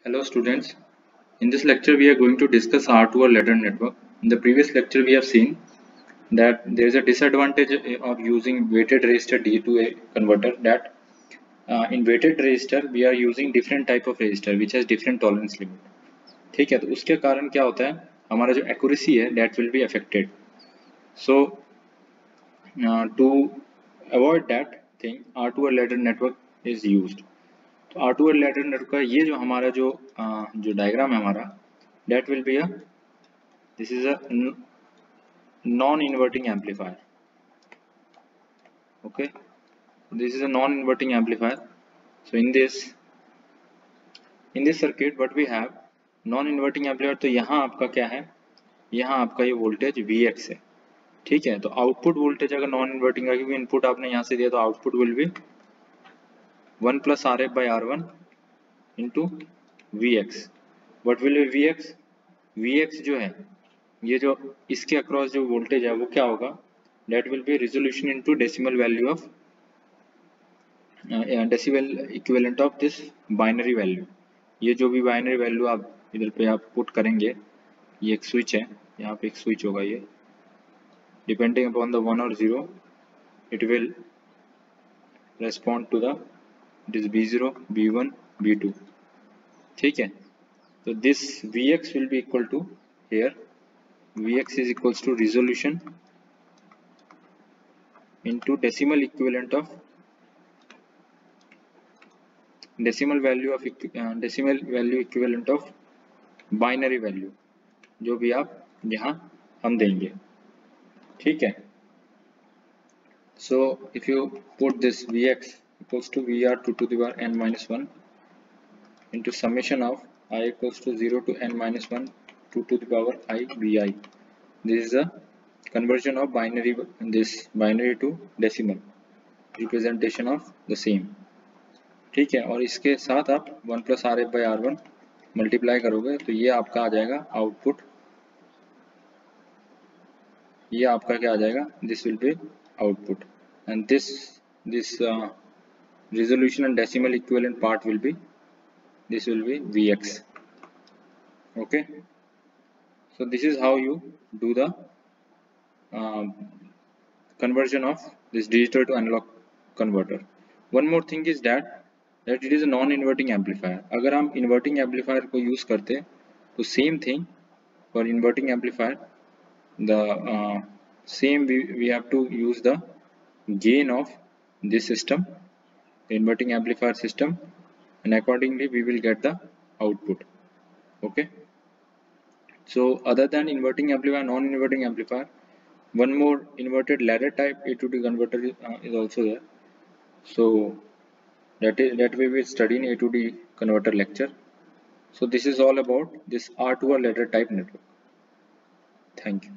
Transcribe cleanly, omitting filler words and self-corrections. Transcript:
Hello students, in this lecture we are going to discuss R2 or ladder network. In the previous lecture we have seen that there is a disadvantage of using weighted resistor D to a converter, that in weighted resistor we are using different type of resistor which has different tolerance limit. ठीक है, तो उसके कारण क्या होता है, हमारा जो accuracy है that will be affected. So to avoid that thing, R2 or ladder network is used. तो R2 और लैडर नेटवर्क का ये जो हमारा जो डायग्राम है हमारा, that will be a this is a non-inverting amplifier. Okay, this is a non-inverting amplifier. So in this circuit what we have non-inverting amplifier. तो यहाँ आपका क्या है, यहाँ आपका ये वोल्टेज Vx है. ठीक है, तो आउटपुट वोल्टेज अगर नॉन इन्वर्टिंग का, क्योंकि इनपुट आपने यहाँ से दिया तो output will be 1 + Rf/R1 into Vx. What will be Vx? Vx जो है, ये जो इसके अक्रॉस जो वोल्टेज है वो क्या होगा, that will be resolution into decimal value of decimal equivalent of this binary value. ये जो भी बाइनरी वैल्यू आप इधर पे आप पुट करेंगे, ये एक स्विच है, यहाँ पे एक स्विच होगा, ये डिपेंडिंग अपॉन द 1 और 0 it will respond to the this B0, B1, B2. ठीक है, तो this Vx will be equal to here Vx is equals to resolution into decimal equivalent of decimal value equivalent of binary value जो भी आप यहाँ हम देंगे. ठीक है, so if you put this Vx equals to Vr2 to the power n-1 into summation of I equals to 0 to n-1 2 to the power I Vi. This is a conversion of binary, this binary to decimal representation of the same. ठीक है, और इसके साथ आप 1 + Rf/R1 multiply करोगे तो ये आपका आ जाएगा आउटपुट, ये आपका क्या आ जाएगा, this will be output and this resolution and decimal equivalent part will be, this will be Vx. Okay, so this is how you do the conversion of this digital to analog converter. One more thing is that it is a non-inverting amplifier. अगर हम inverting amplifier को use करते तो same thing for inverting amplifier, the same we have to use the gain of this system, the inverting amplifier system, and accordingly we will get the output. Okay, so other than inverting amplifier, non-inverting amplifier, one more inverted ladder type A to D converter is also there. So that we will study in A to D converter lecture. So this is all about this R2 or ladder type network. Thank you.